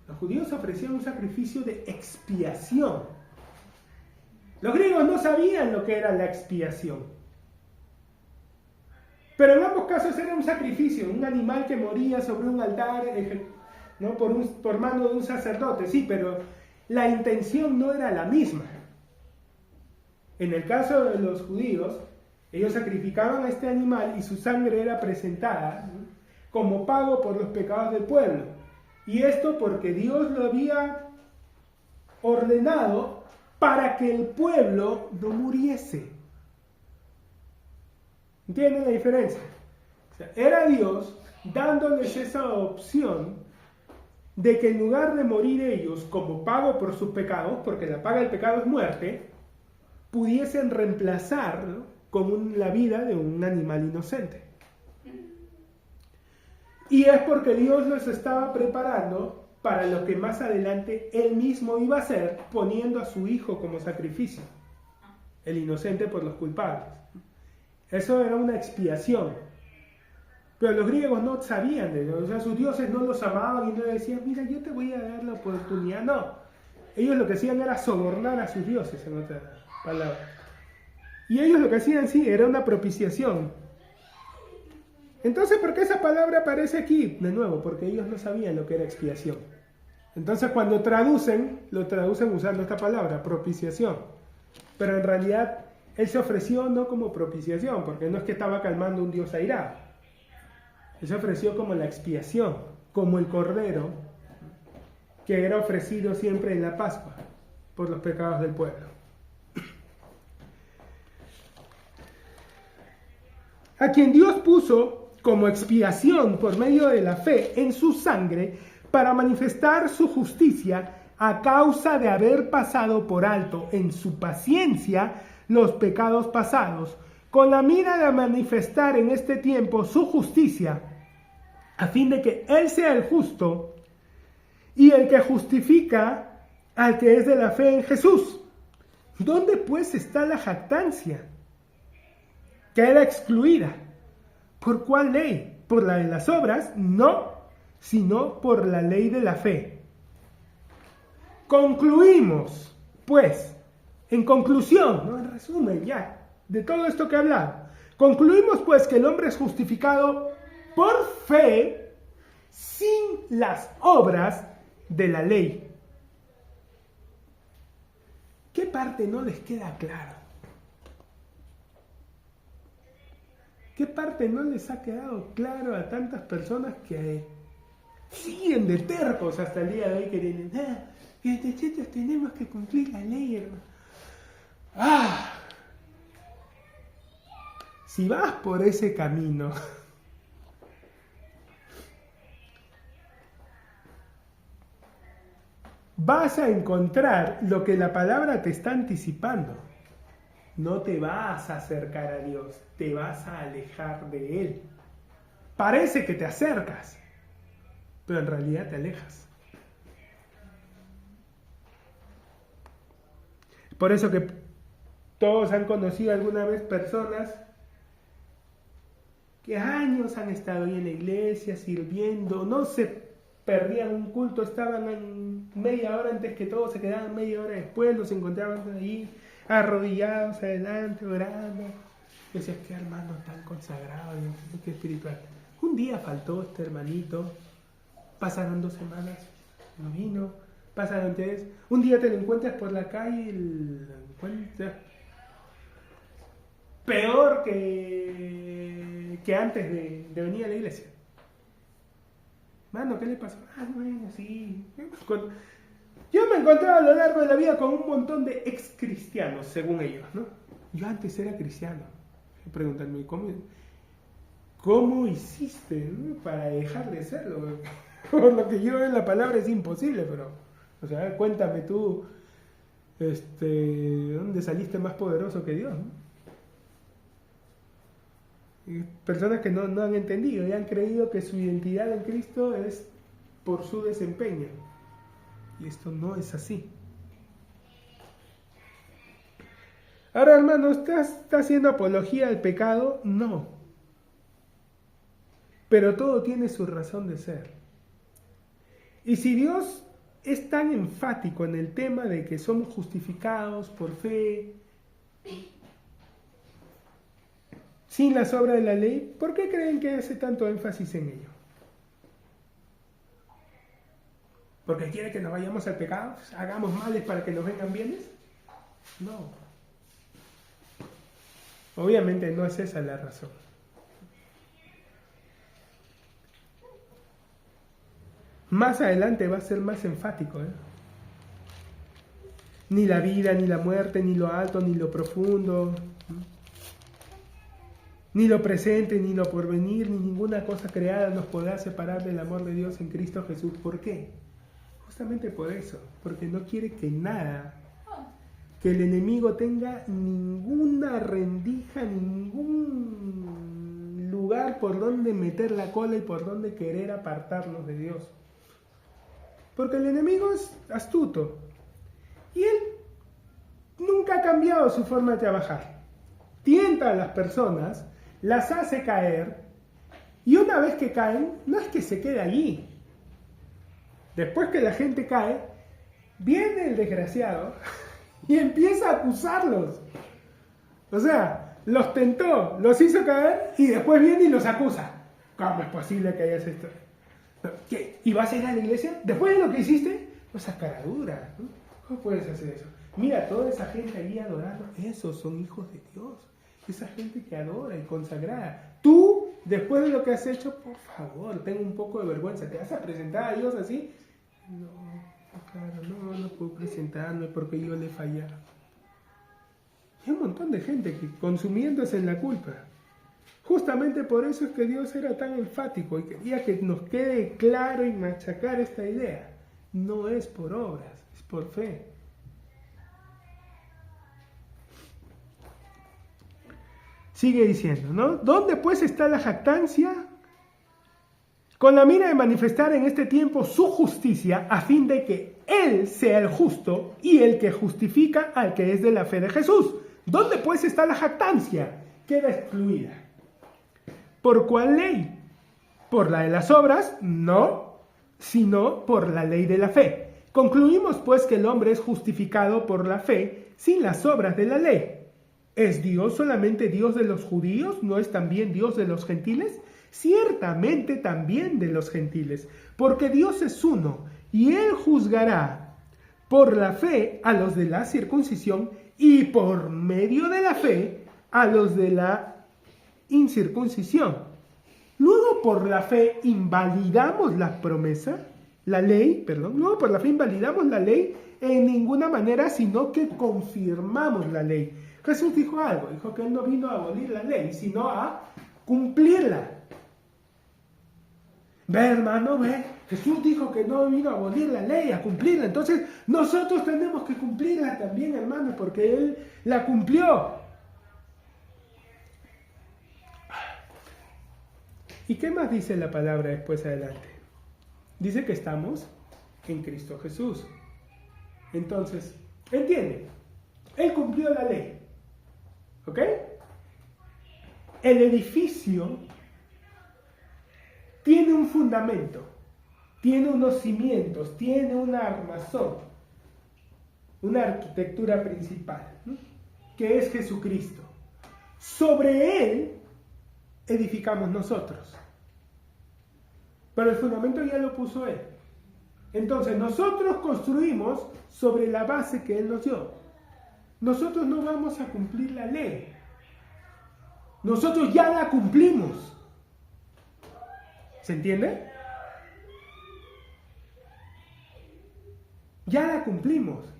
Los judíos ofrecían un sacrificio de expiación. Los griegos no sabían lo que era la expiación. Pero en ambos casos era un sacrificio, un animal que moría sobre un altar, ¿no? por mano de un sacerdote, sí, pero la intención no era la misma. En el caso de los judíos, ellos sacrificaban a este animal y su sangre era presentada, ¿no?, como pago por los pecados del pueblo. Y esto porque Dios lo había ordenado para que el pueblo no muriese. ¿Entienden la diferencia? O sea, era Dios dándoles esa opción de que en lugar de morir ellos como pago por sus pecados, porque la paga del pecado es muerte, pudiesen reemplazar, ¿no?, con la vida de un animal inocente. Y es porque Dios los estaba preparando para lo que más adelante Él mismo iba a hacer, poniendo a su Hijo como sacrificio, el inocente por los culpables. Eso era una expiación. Pero los griegos no sabían de eso. O sea, sus dioses no los amaban y no les decían, mira, yo te voy a dar la oportunidad. No. Ellos lo que hacían era sobornar a sus dioses, en otras palabras. Y ellos lo que hacían, sí, era una propiciación. Entonces, ¿por qué esa palabra aparece aquí? De nuevo, porque ellos no sabían lo que era expiación. Entonces, cuando traducen, lo traducen usando esta palabra, propiciación. Pero en realidad, Él se ofreció no como propiciación, porque no es que estaba calmando un Dios airado. Él se ofreció como la expiación, como el cordero que era ofrecido siempre en la Pascua por los pecados del pueblo. A quien Dios puso como expiación por medio de la fe en su sangre para manifestar su justicia a causa de haber pasado por alto en su paciencia los pecados pasados, con la mira de manifestar en este tiempo su justicia, a fin de que Él sea el justo y el que justifica al que es de la fe en Jesús. ¿Dónde pues está la jactancia? Queda excluida. ¿Por cuál ley? ¿Por la de las obras? No, sino por la ley de la fe. Concluimos, pues, en conclusión, ¿no?, en resumen ya, de todo esto que he hablado, concluimos pues que el hombre es justificado por fe sin las obras de la ley. ¿Qué parte no les queda claro? ¿Qué parte no les ha quedado claro a tantas personas que siguen de tercos hasta el día de hoy queriendo, que nosotros tenemos que cumplir la ley, hermano? Si vas por ese camino, vas a encontrar lo que la palabra te está anticipando. No te vas a acercar a Dios, te vas a alejar de Él. Parece que te acercas, pero en realidad te alejas. Por eso que todos han conocido alguna vez personas que años han estado ahí en la iglesia sirviendo, no se perdían un culto, estaban en media hora antes que todo, se quedaban media hora después, los encontraban ahí arrodillados adelante, orando. Decías, qué hermano tan consagrado, qué espiritual. Un día faltó este hermanito, pasaron 2 semanas, no vino, pasaron 3, un día te lo encuentras por la calle y lo encuentras peor que antes de venir a la iglesia. Mano, ¿qué le pasó? Bueno, sí. Yo me encontraba a lo largo de la vida con un montón de ex cristianos, según ellos, ¿no? Yo antes era cristiano. Preguntarme, ¿cómo hiciste, ¿no?, para dejar de serlo? Por lo que yo veo en la palabra es imposible, pero, o sea, cuéntame tú, ¿dónde saliste más poderoso que Dios, ¿no? Y personas que no han entendido y han creído que su identidad en Cristo es por su desempeño. Y esto no es así. Ahora, hermano, ¿estás haciendo apología al pecado? No. Pero todo tiene su razón de ser. Y si Dios es tan enfático en el tema de que somos justificados por fe, sin las obras de la ley, ¿por qué creen que hace tanto énfasis en ello? ¿Porque quiere que nos vayamos al pecado? ¿Hagamos males para que nos vengan bienes? No. Obviamente no es esa la razón. Más adelante va a ser más enfático, Ni la vida, ni la muerte, ni lo alto, ni lo profundo, ni lo presente, ni lo porvenir, ni ninguna cosa creada nos podrá separar del amor de Dios en Cristo Jesús. ¿Por qué? Justamente por eso, porque no quiere que nada, que el enemigo tenga ninguna rendija, ningún lugar por donde meter la cola y por donde querer apartarnos de Dios. Porque el enemigo es astuto y él nunca ha cambiado su forma de trabajar. Tienta a las personas, las hace caer y una vez que caen, no es que se quede allí. Después que la gente cae, viene el desgraciado y empieza a acusarlos. O sea, los tentó, los hizo caer y después viene y los acusa. ¿Cómo es posible que hayas esto? ¿Qué? ¿Y vas a ir a la iglesia? Después de lo que hiciste, esa cara dura, ¿no? ¿Cómo puedes hacer eso? Mira, toda esa gente allí adorando, esos son hijos de Dios. Esa gente que adora y consagrada. Tú, después de lo que has hecho, por favor, ten un poco de vergüenza. ¿Te vas a presentar a Dios así? No, claro, no puedo presentarme porque yo le he fallado. Hay un montón de gente que consumiéndose en la culpa. Justamente por eso es que Dios era tan enfático y quería que nos quede claro y machacar esta idea. No es por obras, es por fe. Sigue diciendo, ¿no? ¿Dónde pues está la jactancia? Con la mira de manifestar en este tiempo su justicia, a fin de que Él sea el justo y el que justifica al que es de la fe de Jesús. ¿Dónde pues está la jactancia? Queda excluida. ¿Por cuál ley? ¿Por la de las obras? No, sino por la ley de la fe. Concluimos pues que el hombre es justificado por la fe sin las obras de la ley. ¿Es Dios solamente Dios de los judíos? ¿No es también Dios de los gentiles? Ciertamente también de los gentiles, porque Dios es uno, y Él juzgará por la fe a los de la circuncisión y por medio de la fe a los de la incircuncisión. Luego por la fe invalidamos la promesa, luego por la fe invalidamos la ley en ninguna manera, sino que confirmamos la ley. Jesús dijo algo, dijo que Él no vino a abolir la ley, sino a cumplirla. Ve, hermano, ve, Jesús dijo que no vino a abolir la ley, a cumplirla. Entonces nosotros tenemos que cumplirla también, hermano, porque Él la cumplió. ¿Y qué más dice la palabra después adelante? Dice que estamos en Cristo Jesús. Entonces, entiende, Él cumplió la ley. ¿Ok? El edificio tiene un fundamento, tiene unos cimientos, tiene una armazón, una arquitectura principal, ¿no? Que es Jesucristo. Sobre Él edificamos nosotros. Pero el fundamento ya lo puso Él. Entonces nosotros construimos sobre la base que Él nos dio. Nosotros no vamos a cumplir la ley. Nosotros ya la cumplimos. ¿Se entiende? Ya la cumplimos.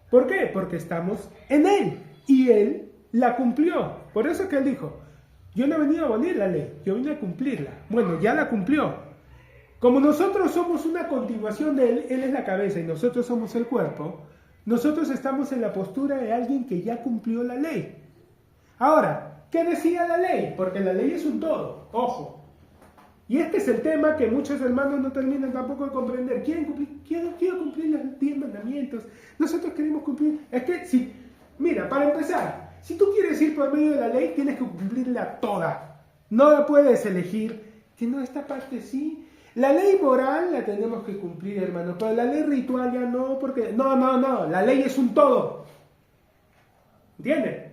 ¿Por qué? Porque estamos en Él y Él la cumplió. Por eso que Él dijo, yo no he venido a abolir la ley, yo vine a cumplirla. Bueno, ya la cumplió. Como nosotros somos una continuación de Él, Él es la cabeza y nosotros somos el cuerpo, nosotros estamos en la postura de alguien que ya cumplió la ley. Ahora, ¿qué decía la ley? Porque la ley es un todo, ojo. Y este es el tema que muchos hermanos no terminan tampoco de comprender. Quiero cumplir los 10 mandamientos. Nosotros queremos cumplir. Es que, si, mira, para empezar, si tú quieres ir por medio de la ley, tienes que cumplirla toda. No la puedes elegir. Que no, esta parte sí. La ley moral la tenemos que cumplir, hermano. Pero la ley ritual ya no, porque... No. La ley es un todo. ¿Entiendes?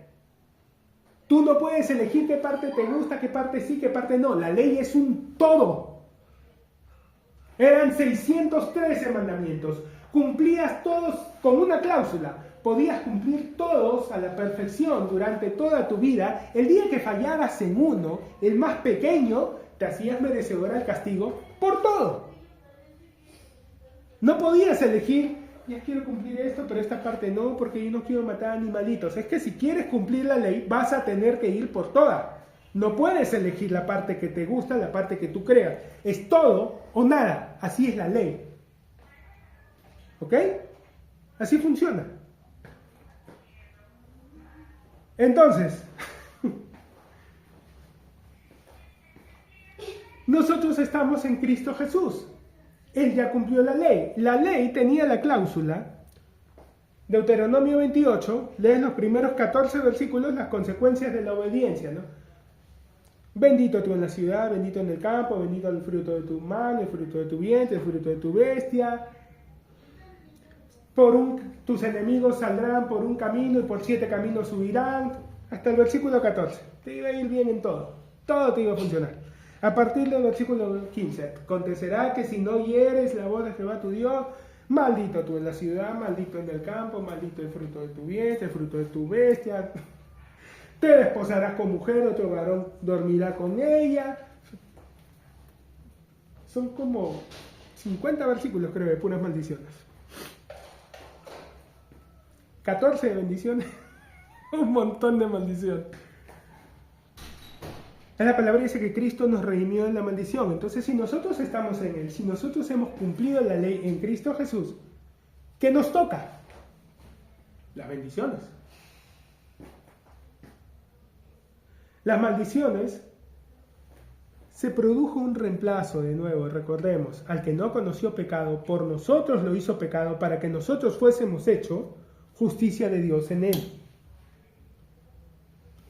Tú no puedes elegir qué parte te gusta, qué parte sí, qué parte no. La ley es un todo. Eran 613 mandamientos. Cumplías todos con una cláusula. Podías cumplir todos a la perfección durante toda tu vida. El día que fallaras en uno, el más pequeño, te hacías merecedor al castigo por todo. No podías elegir, ya quiero cumplir esto, pero esta parte no, porque yo no quiero matar animalitos. Es que si quieres cumplir la ley, vas a tener que ir por toda. No puedes elegir la parte que te gusta, la parte que tú creas. Es todo o nada. Así es la ley. ¿Ok? Así funciona. Entonces, nosotros estamos en Cristo Jesús. Él ya cumplió la ley. La ley tenía la cláusula, Deuteronomio 28, lees los primeros 14 versículos, las consecuencias de la obediencia, ¿no? Bendito tú en la ciudad, bendito en el campo, bendito el fruto de tu mano, el fruto de tu vientre, el fruto de tu bestia. Tus enemigos saldrán por un camino y por 7 caminos subirán. Hasta el versículo 14. Te iba a ir bien en todo. Todo te iba a funcionar. A partir del versículo 15. Acontecerá que si no hieres la voz de Jehová tu Dios, maldito tú en la ciudad, maldito en el campo, maldito el fruto de tu vientre, el fruto de tu bestia. Te desposarás con mujer, otro varón dormirá con ella. Son como 50 versículos, creo, de puras maldiciones. 14 de bendiciones, un montón de maldición. La palabra dice que Cristo nos redimió de la maldición. Entonces, si nosotros estamos en Él, si nosotros hemos cumplido la ley en Cristo Jesús, ¿qué nos toca? Las bendiciones. Las maldiciones, se produjo un reemplazo de nuevo, recordemos, al que no conoció pecado, por nosotros lo hizo pecado, para que nosotros fuésemos hechos justicia de Dios en Él.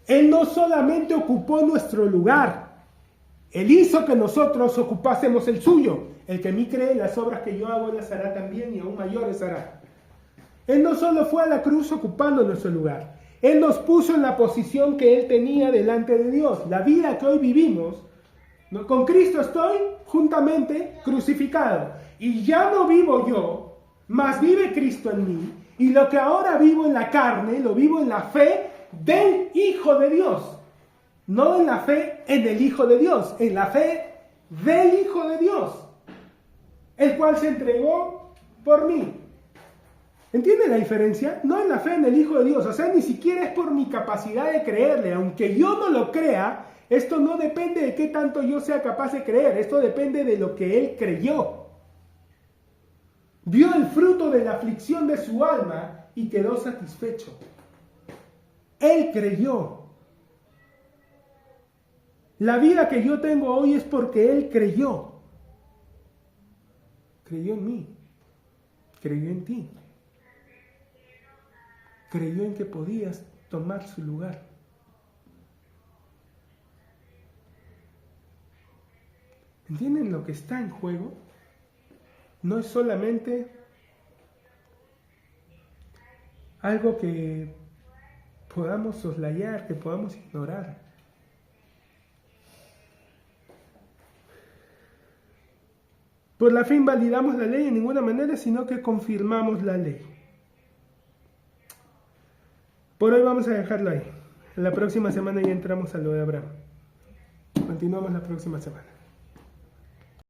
Él no solamente ocupó nuestro lugar, Él hizo que nosotros ocupásemos el suyo. El que en mí cree, las obras que yo hago, las hará también y aún mayores hará. Él no solo fue a la cruz ocupando nuestro lugar, Él nos puso en la posición que Él tenía delante de Dios. La vida que hoy vivimos, ¿no? Con Cristo estoy juntamente crucificado. Y ya no vivo yo, mas vive Cristo en mí. Y lo que ahora vivo en la carne, lo vivo en la fe del Hijo de Dios. No en la fe en el Hijo de Dios, en la fe del Hijo de Dios, el cual se entregó por mí. ¿Entienden la diferencia? No en la fe en el Hijo de Dios, o sea, ni siquiera es por mi capacidad de creerle. Aunque yo no lo crea, esto no depende de qué tanto yo sea capaz de creer, esto depende de lo que Él creyó. Vio el fruto de la aflicción de su alma y quedó satisfecho. Él creyó. La vida que yo tengo hoy es porque Él creyó. Creyó en mí. Creyó en ti. Creyó en que podías tomar su lugar. ¿Entienden lo que está en juego? No es solamente algo que podamos soslayar, que podamos ignorar. Por la fe invalidamos la ley en ninguna manera, sino que confirmamos la ley. Por hoy vamos a dejarlo ahí. La próxima semana ya entramos a lo de Abraham. Continuamos la próxima semana.